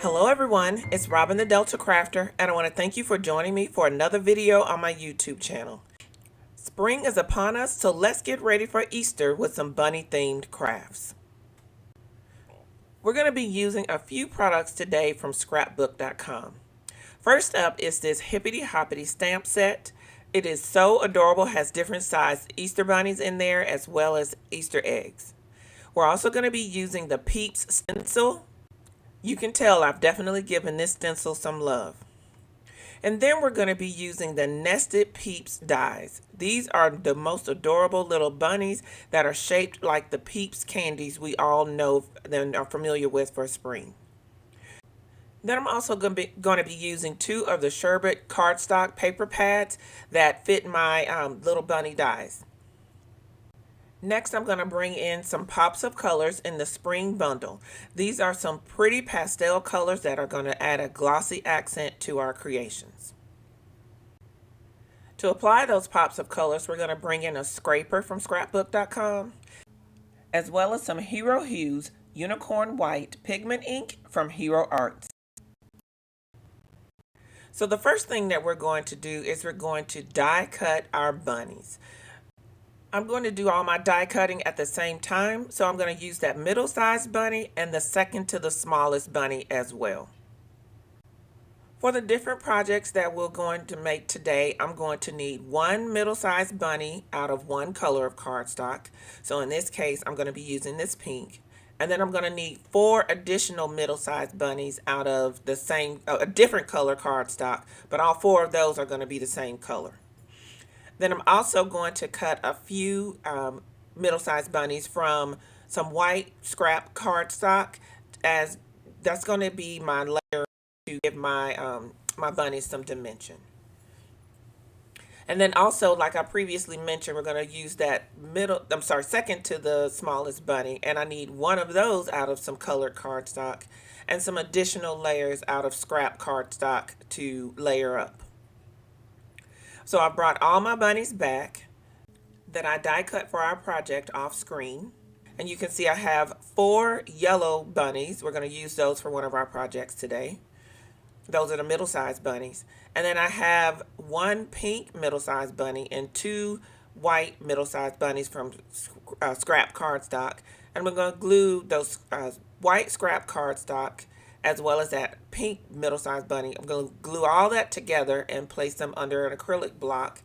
Hello everyone, it's Robin the Delta Crafter, and I want to thank you for joining me for another video on my YouTube channel. Spring is upon us, so let's get ready for Easter with some bunny themed crafts. We're going to be using a few products today from scrapbook.com. First up is this Hippity Hoppity stamp set. It is so adorable, has different sized Easter bunnies in there as well as Easter eggs. We're also going to be using the Peeps stencil. You can tell I've definitely given this stencil some love. And then we're going to be using the nested Peeps dies. These are the most adorable little bunnies that are shaped like the Peeps candies we all know and are familiar with for spring. Then I'm also going to be using 2 of the Sherbet cardstock paper pads that fit my little bunny dies. Next, I'm going to bring in some pops of colors in the spring bundle. These are some pretty pastel colors that are going to add a glossy accent to our creations. To apply those pops of colors, we're going to bring in a scraper from scrapbook.com, as well as some Hero Hues Unicorn White Pigment ink from Hero Arts. So the first thing that we're going to do is we're going to die cut our bunnies. I'm going to do all my die cutting at the same time, so I'm going to use that middle-sized bunny and the second to the smallest bunny as well. For the different projects that we're going to make today, I'm going to need 1 middle-sized bunny out of 1 color of cardstock. So in this case, I'm going to be using this pink. And then I'm going to need 4 additional middle-sized bunnies out of the same, a different color cardstock, but all 4 of those are going to be the same color. Then I'm also going to cut a few middle-sized bunnies from some white scrap cardstock, as that's going to be my layer to give my my bunnies some dimension. And then also, like I previously mentioned, we're going to use that second to the smallest bunny, and I need 1 of those out of some colored cardstock and some additional layers out of scrap cardstock to layer up. So I brought all my bunnies back that I die cut for our project off screen. And you can see I have 4 yellow bunnies. We're going to use those for one of our projects today. Those are the middle-sized bunnies. And then I have 1 pink middle-sized bunny and 2 white middle-sized bunnies from scrap cardstock. And we're going to glue those white scrap cardstock as well as that pink middle-sized bunny. I'm going to glue all that together and place them under an acrylic block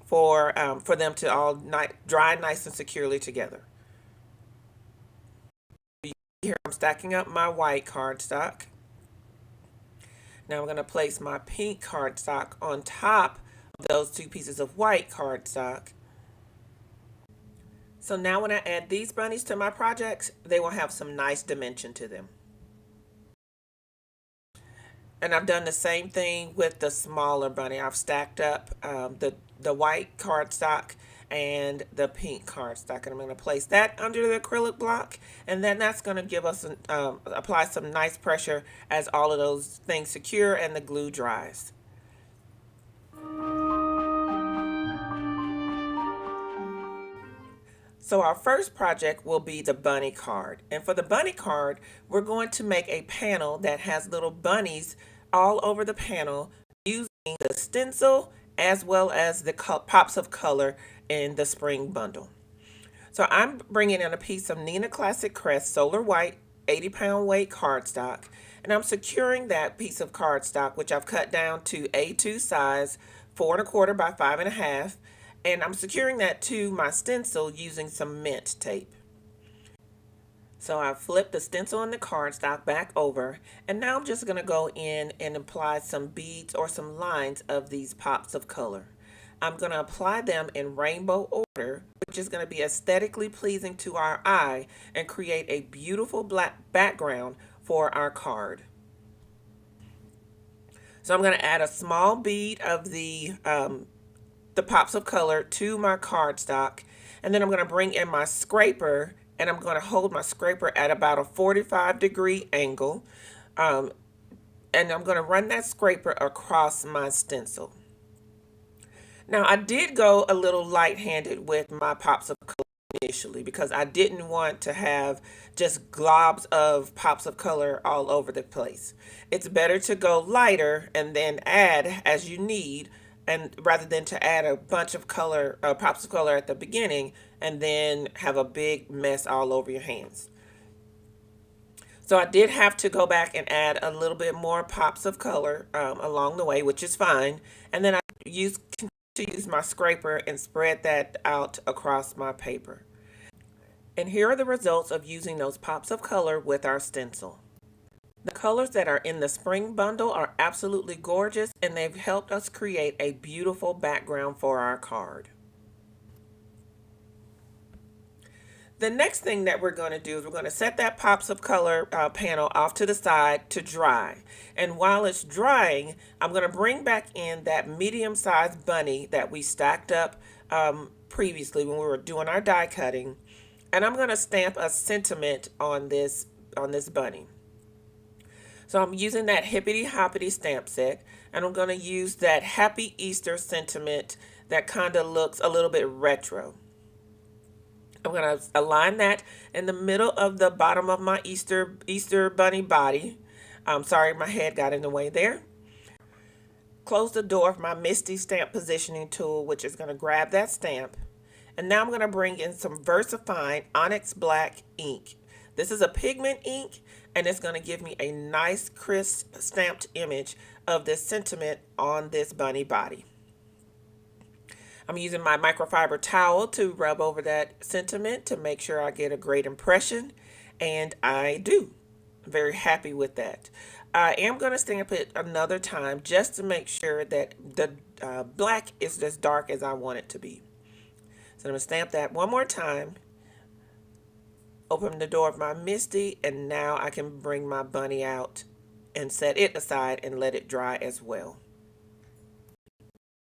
for them to all dry nice and securely together. Here I'm stacking up my white cardstock. Now I'm going to place my pink cardstock on top of those 2 pieces of white cardstock. So now when I add these bunnies to my projects, they will have some nice dimension to them. And I've done the same thing with the smaller bunny. I've stacked up the white cardstock and the pink cardstock. And I'm going to place that under the acrylic block. And then that's going to give us, apply some nice pressure as all of those things secure and the glue dries. So our first project will be the bunny card. And for the bunny card, we're going to make a panel that has little bunnies all over the panel using the stencil as well as the pops of color in the spring bundle. So I'm bringing in a piece of Nina Classic Crest Solar White 80-pound weight cardstock, and I'm securing that piece of cardstock, which I've cut down to A2 size, 4 1/4 by 5 1/2. And I'm securing that to my stencil using some mint tape. So I flipped the stencil and the cardstock back over, and now I'm just going to go in and apply some beads or some lines of these pops of color. I'm going to apply them in rainbow order, which is going to be aesthetically pleasing to our eye and create a beautiful black background for our card. So I'm going to add a small bead of the pops of color to my cardstock, and then I'm going to bring in my scraper, and I'm going to hold my scraper at about a 45-degree angle, and I'm going to run that scraper across my stencil. Now I did go a little light-handed with my pops of color. initially because I didn't want to have just globs of pops of color all over the place. It's better to go lighter and then add as you need, and rather than to add a bunch of color pops of color at the beginning and then have a big mess all over your hands. So I did have to go back and add a little bit more pops of color along the way, which is fine. And then I continue to use my scraper and spread that out across my paper. And here are the results of using those pops of color with our stencil. The colors that are in the spring bundle are absolutely gorgeous, and they've helped us create a beautiful background for our card. The next thing that we're going to do is we're going to set that pops of color panel off to the side to dry. And while it's drying, I'm going to bring back in that medium-sized bunny that we stacked up previously when we were doing our die cutting. And I'm going to stamp a sentiment on this bunny. So I'm using that Hippity Hoppity stamp set, and I'm going to use that Happy Easter sentiment that kind of looks a little bit retro. I'm going to align that in the middle of the bottom of my Easter bunny body. I'm sorry, my head got in the way there. Close the door of my Misty stamp positioning tool, which is going to grab that stamp. And now I'm going to bring in some VersaFine Onyx Black ink. This is a pigment ink, and it's going to give me a nice crisp stamped image of this sentiment on this bunny body. I'm using my microfiber towel to rub over that sentiment to make sure I get a great impression, and I do. I'm very happy with that. I am going to stamp it another time just to make sure that the black is as dark as I want it to be. So I'm going to stamp that one more time, open the door of my Misty, and now I can bring my bunny out and set it aside and let it dry as well.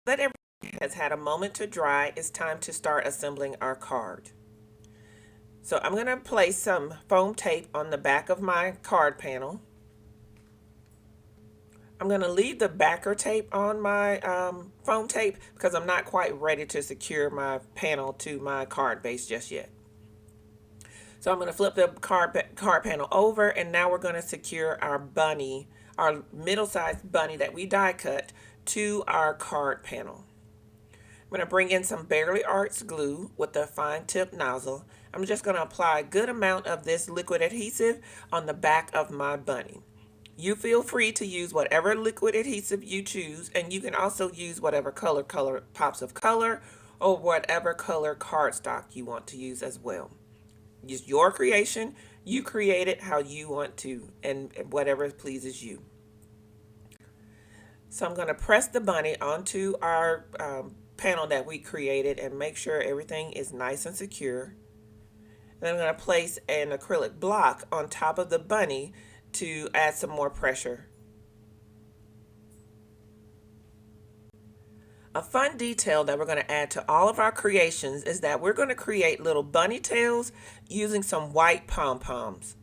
Let everything has had a moment to dry. It's time to start assembling our card. So I'm going to place some foam tape on the back of my card panel. I'm going to leave the backer tape on my foam tape because I'm not quite ready to secure my panel to my card base just yet. So I'm going to flip the card panel over, and now we're going to secure our bunny, our middle-sized bunny that we die cut, to our card panel. I'm going to bring in some Barely Arts glue with a fine tip nozzle. I'm just going to apply a good amount of this liquid adhesive on the back of my bunny. You feel free to use whatever liquid adhesive you choose, and you can also use whatever color pops of color or whatever color cardstock you want to use as well. It's your creation. You create it how you want to and whatever pleases you. So I'm going to press the bunny onto our panel that we created and make sure everything is nice and secure. Then I'm going to place an acrylic block on top of the bunny to add some more pressure. A fun detail that we're going to add to all of our creations is that we're going to create little bunny tails using some white pom-poms.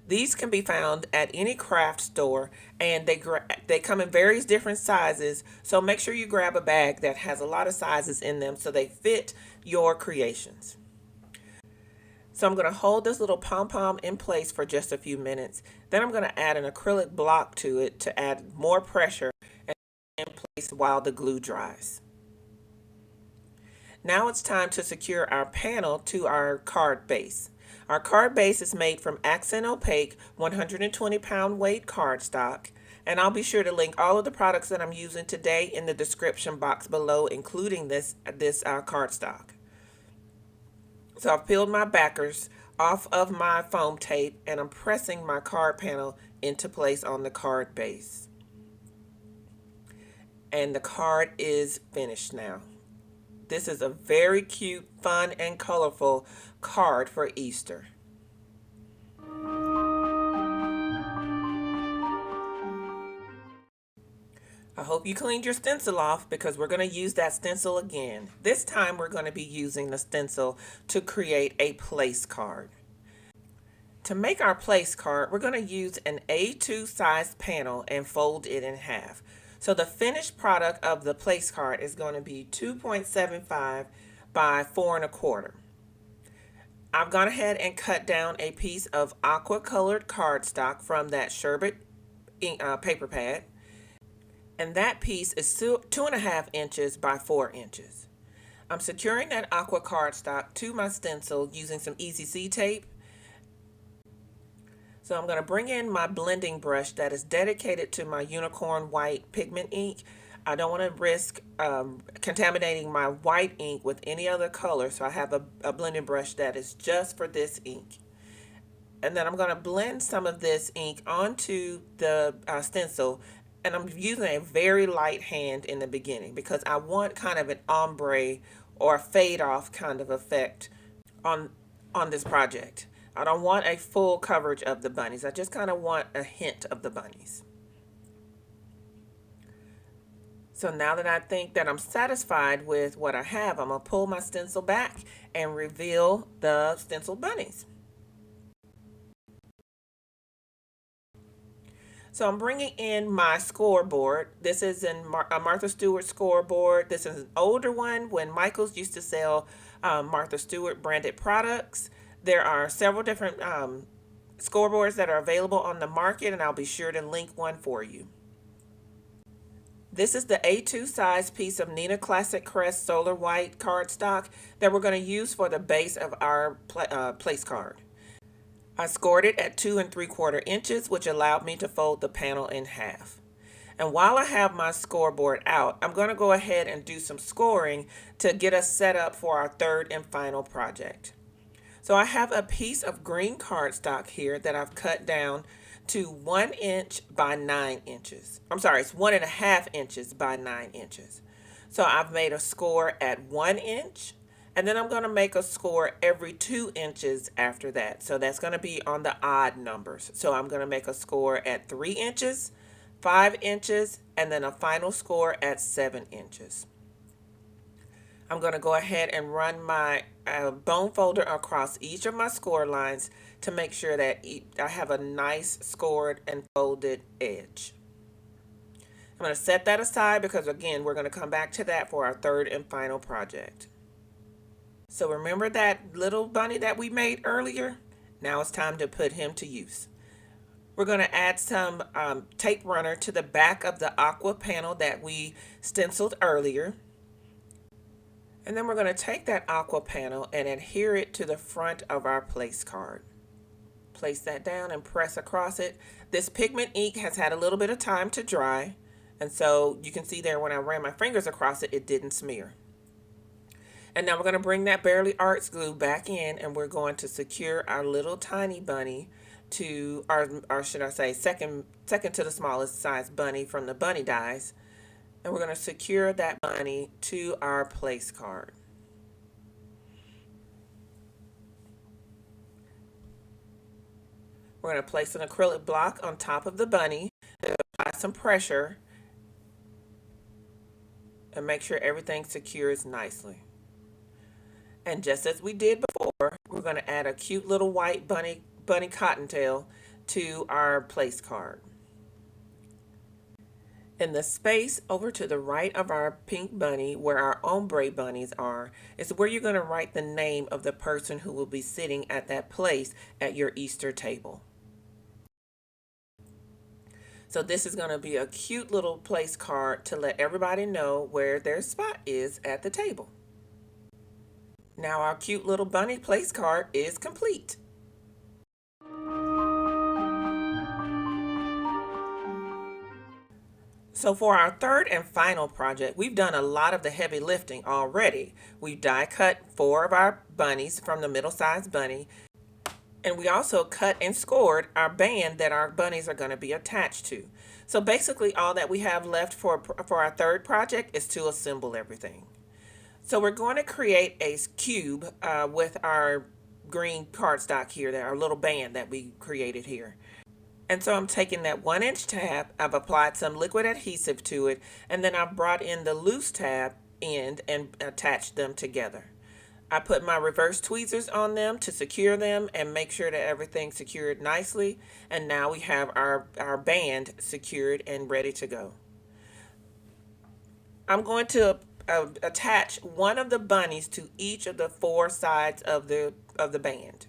These can be found at any craft store, and they come in various different sizes, so make sure you grab a bag that has a lot of sizes in them so they fit your creations. So I'm going to hold this little pom-pom in place for just a few minutes. Then I'm going to add an acrylic block to it to add more pressure and in place while the glue dries. Now it's time to secure our panel to our card base. Our card base is made from accent opaque 120-pound weight cardstock, and I'll be sure to link all of the products that I'm using today in the description box below, including this cardstock. So I've peeled my backers off of my foam tape, and I'm pressing my card panel into place on the card base. And the card is finished now. This is a very cute, fun, and colorful card for Easter. I hope you cleaned your stencil off because we're going to use that stencil again. This time we're going to be using the stencil to create a place card. To make our place card, we're going to use an A2 size panel and fold it in half. So the finished product of the place card is going to be 2.75 by 4 1/4. I've gone ahead and cut down a piece of aqua colored cardstock from that Sherbet paper pad. And that piece is 2.5 inches by 4 inches. I'm securing that aqua cardstock to my stencil using some Easy C tape. So I'm going to bring in my blending brush that is dedicated to my unicorn white pigment ink. I don't want to risk contaminating my white ink with any other color, so I have a blending brush that is just for this ink. And then I'm going to blend some of this ink onto the stencil, and I'm using a very light hand in the beginning because I want kind of an ombre or fade off kind of effect on this project. I don't want a full coverage of the bunnies. I just kind of want a hint of the bunnies. So now that I think that I'm satisfied with what I have, I'm going to pull my stencil back and reveal the stencil bunnies. So I'm bringing in my scoreboard. This is a Martha Stewart scoreboard. This is an older one when Michaels used to sell Martha Stewart branded products. There are several different scoreboards that are available on the market, and I'll be sure to link one for you. This is the A2 size piece of Neenah Classic Crest Solar White cardstock that we're going to use for the base of our place card. I scored it at 2 3/4 inches, which allowed me to fold the panel in half. And while I have my scoreboard out, I'm going to go ahead and do some scoring to get us set up for our third and final project. So I have a piece of green cardstock here that I've cut down to 1 inch by 9 inches. I'm sorry, it's 1.5 inches by 9 inches. So I've made a score at 1 inch. And then I'm going to make a score every 2 inches after that. So that's going to be on the odd numbers. So I'm going to make a score at 3 inches, 5 inches, and then a final score at 7 inches. I'm going to go ahead and run my bone folder across each of my score lines to make sure that I have a nice scored and folded edge. I'm going to set that aside because, again, we're going to come back to that for our third and final project. So remember that little bunny that we made earlier? Now it's time to put him to use. We're going to add some tape runner to the back of the aqua panel that we stenciled earlier. And then we're going to take that aqua panel and adhere it to the front of our place card. Place that down and press across it. This pigment ink has had a little bit of time to dry. And so you can see there when I ran my fingers across it, it didn't smear. And now we're going to bring that Bearly Arts glue back in, and we're going to secure our little tiny bunny to, or should I say, second to the smallest size bunny from the bunny dies. And we're going to secure that bunny to our place card. We're going to place an acrylic block on top of the bunny, and apply some pressure, and make sure everything secures nicely. And just as we did before, we're going to add a cute little white bunny cottontail to our place card. In the space over to the right of our pink bunny, where our ombre bunnies are, is where you're going to write the name of the person who will be sitting at that place at your Easter table. So this is going to be a cute little place card to let everybody know where their spot is at the table. Now our cute little bunny place card is complete. So for our third and final project, we've done a lot of the heavy lifting already. We've die cut 4 of our bunnies from the middle-sized bunny, and we also cut and scored our band that our bunnies are going to be attached to. So basically all that we have left for our third project is to assemble everything. So we're going to create a cube with our green cardstock here, our little band that we created here. And so I'm taking that 1-inch tab, I've applied some liquid adhesive to it, and then I've brought in the loose tab end and attached them together. I put my reverse tweezers on them to secure them and make sure that everything's secured nicely. And now we have our band secured and ready to go. I'm going to attach one of the bunnies to each of the 4 sides of the of the band.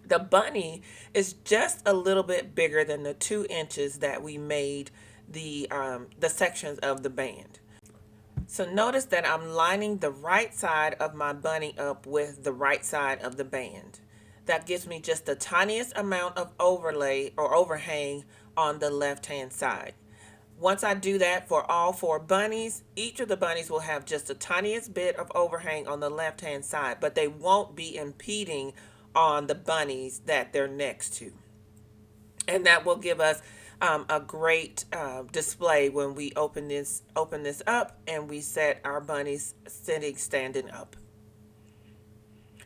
The bunny is just a little bit bigger than the 2 inches that we made the sections of the band. So notice that I'm lining the right side of my bunny up with the right side of the band. That gives me just the tiniest amount of overlay or overhang on the left hand side. Once I do that for all 4 bunnies, each of the bunnies will have just the tiniest bit of overhang on the left hand side, but they won't be impeding on the bunnies that they're next to. And that will give us a great display when we open this up and we set our bunnies standing up.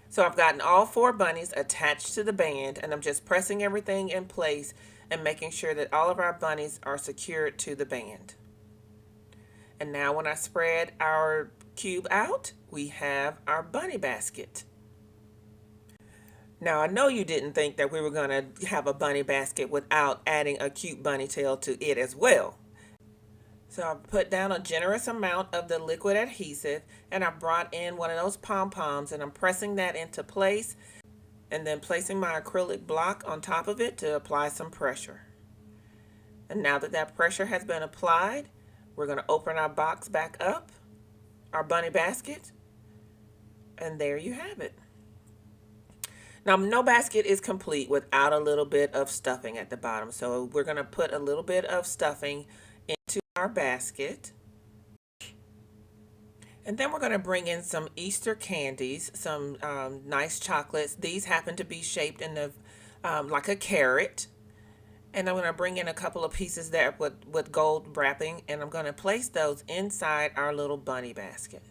So I've gotten all 4 bunnies attached to the band, and I'm just pressing everything in place and making sure that all of our bunnies are secured to the band. And now when I spread our cube out, we have our bunny basket. Now I know you didn't think that we were going to have a bunny basket without adding a cute bunny tail to it as well. So I put down a generous amount of the liquid adhesive, and I brought in one of those pom-poms, and I'm pressing that into place and then placing my acrylic block on top of it to apply some pressure. And now that that pressure has been applied, we're going to open our box back up, our bunny basket, and there you have it. Now, no basket is complete without a little bit of stuffing at the bottom. So we're going to put a little bit of stuffing into our basket. And then we're going to bring in some Easter candies, some nice chocolates. These happen to be shaped in the like a carrot. And I'm going to bring in a couple of pieces there with gold wrapping, and I'm going to place those inside our little bunny basket.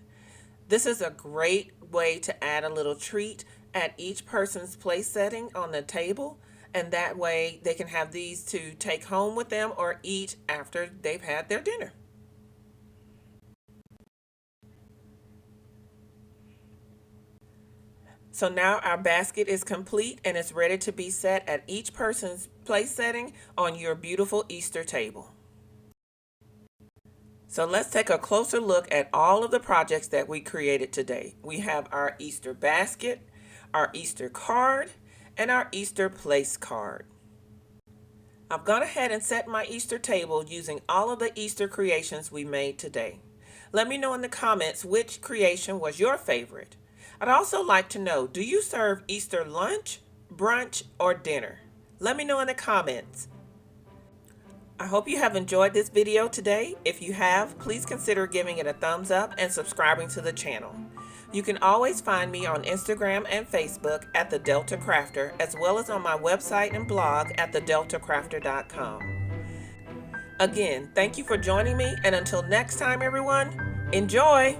This is a great way to add a little treat at each person's place setting on the table, and that way they can have these to take home with them or eat after they've had their dinner. So now our basket is complete and it's ready to be set at each person's place setting on your beautiful Easter table. So let's take a closer look at all of the projects that we created today. We have our Easter basket, our Easter card, and our Easter place card. I've gone ahead and set my Easter table using all of the Easter creations we made today. Let me know in the comments which creation was your favorite. I'd also like to know, do you serve Easter lunch, brunch, or dinner? Let me know in the comments. I hope you have enjoyed this video today. If you have, please consider giving it a thumbs up and subscribing to the channel. You can always find me on Instagram and Facebook at The Delta Crafter, as well as on my website and blog at thedeltacrafter.com. Again, thank you for joining me, and until next time, everyone, enjoy!